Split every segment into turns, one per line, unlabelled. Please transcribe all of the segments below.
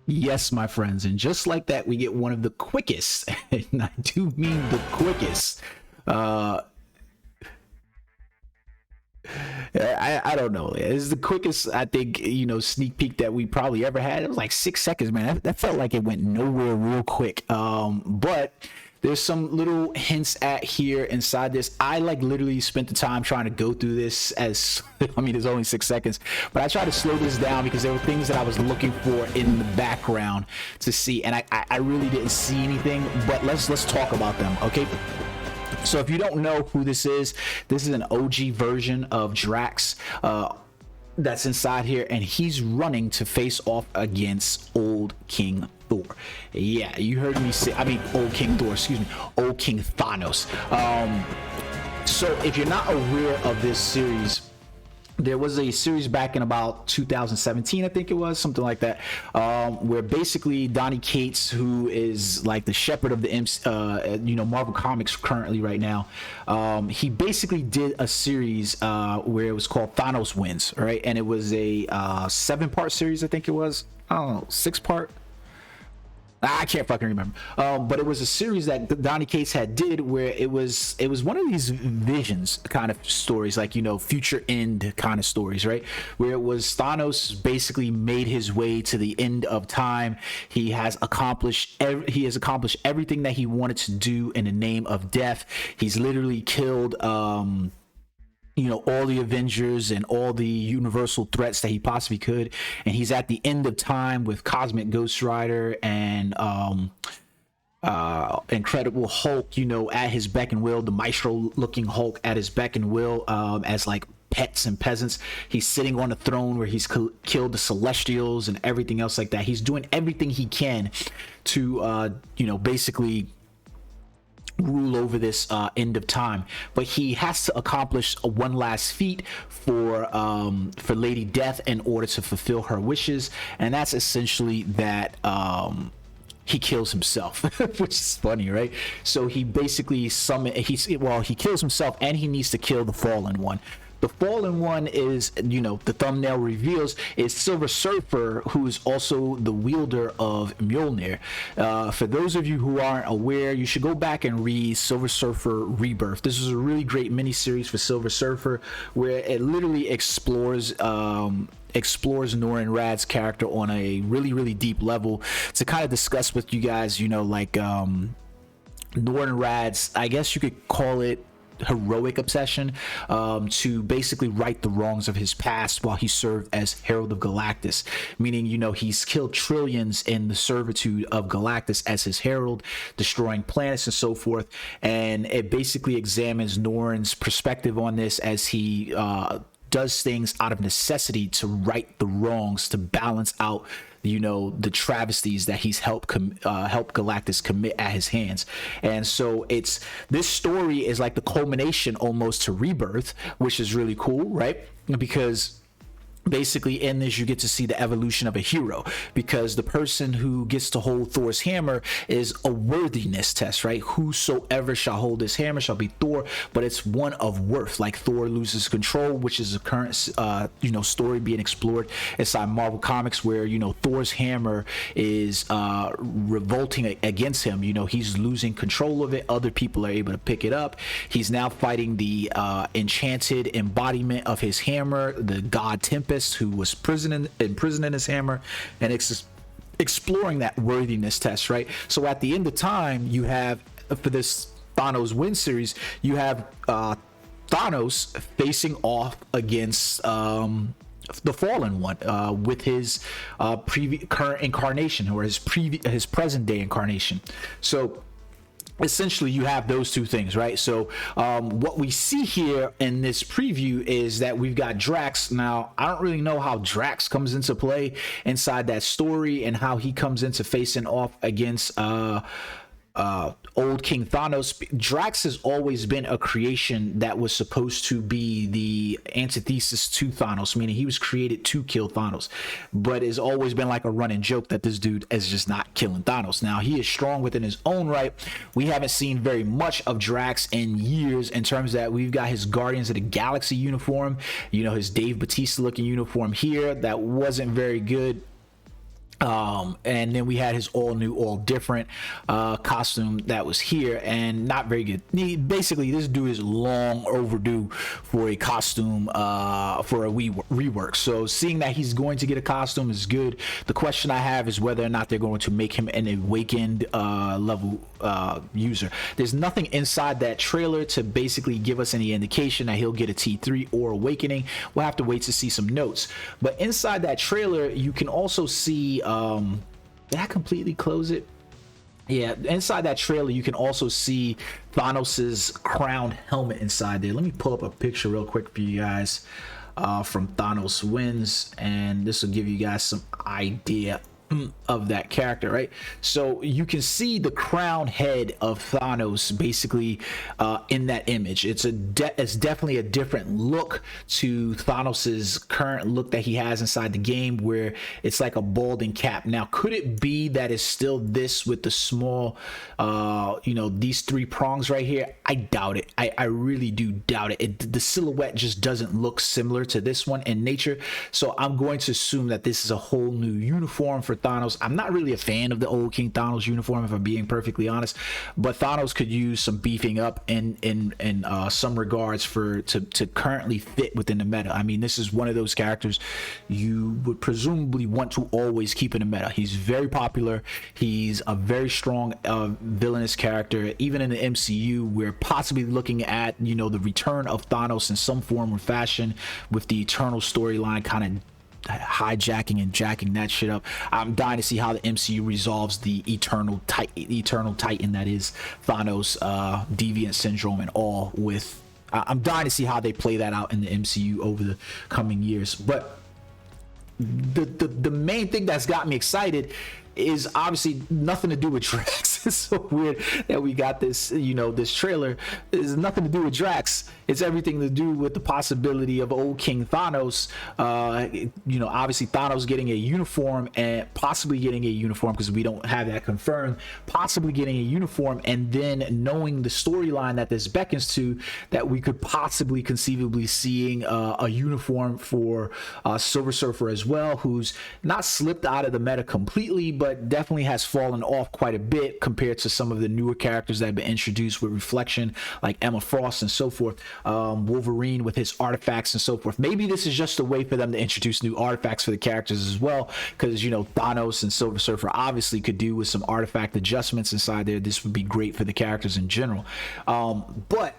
Yes, my friends, and just like that, we get one of the quickest, and I do mean the quickest. Uh, I don't know. It's the quickest, I think, sneak peek that we probably ever had. It was like 6 seconds, man. That felt like it went nowhere real quick. But there's some little hints at here inside this. I like literally spent the time trying to go through this as I mean, it's only 6 seconds, but I tried to slow this down because there were things that I was looking for in the background to see, and I really didn't see anything. But let's talk about them, okay? So if you don't know who this is an OG version of Drax that's inside here, and he's running to face off against old King Thor. Yeah, you heard me say, I mean, old King Thor, excuse me, old King Thanos. So if you're not aware of this series, there was a series back in about 2017, I think it was, something like that, where basically Donny Cates, who is like the shepherd of the Marvel Comics currently right now, he basically did a series where it was called Thanos Wins, right? And it was a 7-part series, I think it was. I don't know, 6-part. I can't fucking remember. But it was a series that Donny Cates had did where it was one of these visions kind of stories, like, future end kind of stories, right? Where it was Thanos basically made his way to the end of time. He has accomplished everything that he wanted to do in the name of death. He's literally killed all the Avengers and all the universal threats that he possibly could, and he's at the end of time with Cosmic Ghost Rider and Incredible Hulk, at his beck and will, the maestro looking Hulk at his beck and will, as like pets and peasants. He's sitting on a throne where he's killed the Celestials and everything else like that. He's doing everything he can to basically rule over this end of time, but he has to accomplish one last feat for Lady Death in order to fulfill her wishes, and that's essentially that he kills himself, which is funny, right? So he basically he kills himself, and he needs to kill the Fallen One. The Fallen One is, the thumbnail reveals, is Silver Surfer, who is also the wielder of Mjolnir. For those of you who aren't aware, you should go back and read Silver Surfer Rebirth. This is a really great miniseries for Silver Surfer, where it literally explores Norrin Radd's character on a really, really deep level to kind of discuss with you guys, Norrin Radd's, I guess you could call it, heroic obsession to basically right the wrongs of his past while he served as Herald of Galactus, meaning he's killed trillions in the servitude of Galactus as his herald, destroying planets and so forth. And it basically examines Norrin's perspective on this as he does things out of necessity to right the wrongs, to balance out the travesties that he's helped Galactus commit at his hands. And so this story is like the culmination almost to Rebirth, which is really cool, right? Because basically in this you get to see the evolution of a hero, because the person who gets to hold Thor's hammer is a worthiness test, right? Whosoever shall hold this hammer shall be Thor, but it's one of worth. Like Thor loses control, which is a current story being explored inside Marvel Comics, where Thor's hammer is revolting against him. He's losing control of it. Other people are able to pick it up. He's now fighting the enchanted embodiment of his hammer, the god Tempest, who was imprisoned in his hammer, and it's exploring that worthiness test, right? So at the end of time, you have, for this Thanos Win series, you have Thanos facing off against the Fallen One with his current incarnation, or his present day incarnation. So essentially you have those two things, right? So what we see here in this preview is that we've got Drax. Now I don't really know how Drax comes into play inside that story, and how he comes into facing off against old King Thanos. Drax has always been a creation that was supposed to be the antithesis to Thanos, meaning he was created to kill Thanos, but it's always been like a running joke that this dude is just not killing Thanos. Now he is strong within his own right. We haven't seen very much of Drax in years, in terms that we've got his Guardians of the Galaxy uniform, his Dave Bautista looking uniform here that wasn't very good. And then we had his all new, all different costume that was here, and not very good. Basically, this dude is long overdue for a costume, for a rework. So seeing that he's going to get a costume is good. The question I have is whether or not they're going to make him an awakened level user. There's nothing inside that trailer to basically give us any indication that he'll get a T3 or awakening. We'll have to wait to see some notes. But inside that trailer, you can also see, did I completely close it? Yeah, inside that trailer you can also see Thanos's crown helmet inside there. Let me pull up a picture real quick for you guys from Thanos Wins, and this will give you guys some idea of that character, right? So you can see the crown head of Thanos basically in that image. It's definitely a different look to Thanos's current look that he has inside the game, where it's like a balding cap. Now, could it be that it's still this with the small these three prongs right here? I doubt it. I really do doubt it. The silhouette just doesn't look similar to this one in nature, so I'm going to assume that this is a whole new uniform for Thanos. I'm not really a fan of the old King Thanos uniform, if I'm being perfectly honest, but Thanos could use some beefing up in some regards to currently fit within the meta. I mean, this is one of those characters you would presumably want to always keep in the meta. He's very popular. He's a very strong villainous character. Even in the MCU, we're possibly looking at the return of Thanos in some form or fashion, with the Eternal storyline kind of hijacking and jacking that shit up. I'm dying to see how the MCU resolves the eternal titan that is Thanos, deviant syndrome and all. With I'm dying to see how they play that out in the MCU over the coming years. But the main thing that's got me excited is obviously nothing to do with Drax. It's so weird that we got this, this trailer. It's nothing to do with Drax. It's everything to do with the possibility of old King Thanos. Obviously Thanos getting a uniform, and possibly getting a uniform, because we don't have that confirmed, possibly getting a uniform, and then knowing the storyline that this beckons to, that we could possibly conceivably seeing a uniform for Silver Surfer as well, who's not slipped out of the meta completely, but definitely has fallen off quite a bit compared to some of the newer characters that have been introduced with Reflection, like Emma Frost and so forth. Wolverine with his artifacts and so forth. Maybe this is just a way for them to introduce new artifacts for the characters as well, because Thanos and Silver Surfer obviously could do with some artifact adjustments inside there. This would be great for the characters in general. But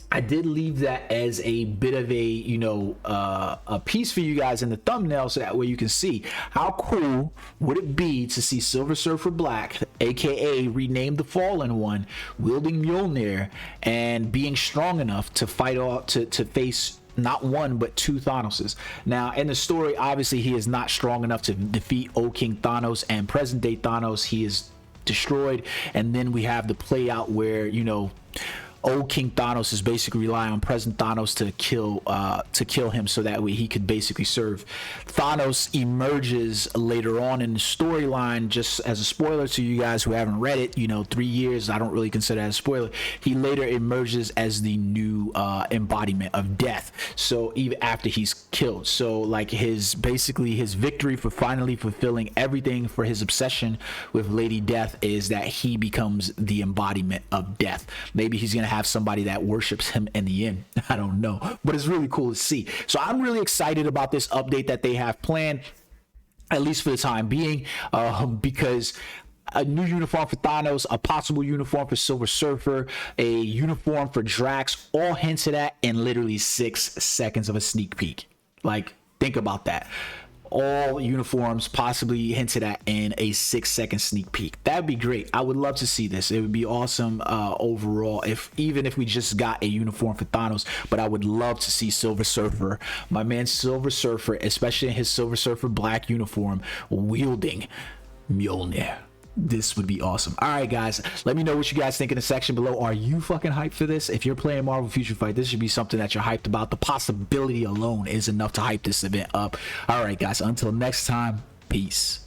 I did leave that as a bit of a piece for you guys in the thumbnail, so that way you can see how cool would it be to see Silver Surfer Black, aka renamed the Fallen One, wielding Mjolnir and being strong enough to fight off to face not one but two Thanoses. Now in the story, obviously he is not strong enough to defeat old King Thanos and present day Thanos. He is destroyed, and then we have the play out where old King Thanos is basically relying on present Thanos to kill him, so that way he could basically serve. Thanos emerges later on in the storyline, just as a spoiler to you guys who haven't read it, 3 years, I don't really consider that a spoiler. He later emerges as the new embodiment of death, so even after he's killed. So like his victory for finally fulfilling everything for his obsession with Lady Death is that he becomes the embodiment of death. Maybe he's gonna have somebody that worships him in the end. I don't know, but it's really cool to see. So I'm really excited about this update that they have planned, at least for the time being, because a new uniform for Thanos, a possible uniform for Silver Surfer, a uniform for Drax, all hinted at in literally 6 seconds of a sneak peek. Like, think about that. All uniforms possibly hinted at in a 6-second sneak peek. That'd be great. I would love to see this. It would be awesome overall, even if we just got a uniform for Thanos. But I would love to see Silver Surfer, my man Silver Surfer, especially in his Silver Surfer Black uniform, wielding Mjolnir. This would be awesome. All right, guys, let me know what you guys think in the section below. Are you fucking hyped for this? If you're playing Marvel Future Fight, this should be something that you're hyped about. The possibility alone is enough to hype this event up. All right, guys, until next time, peace.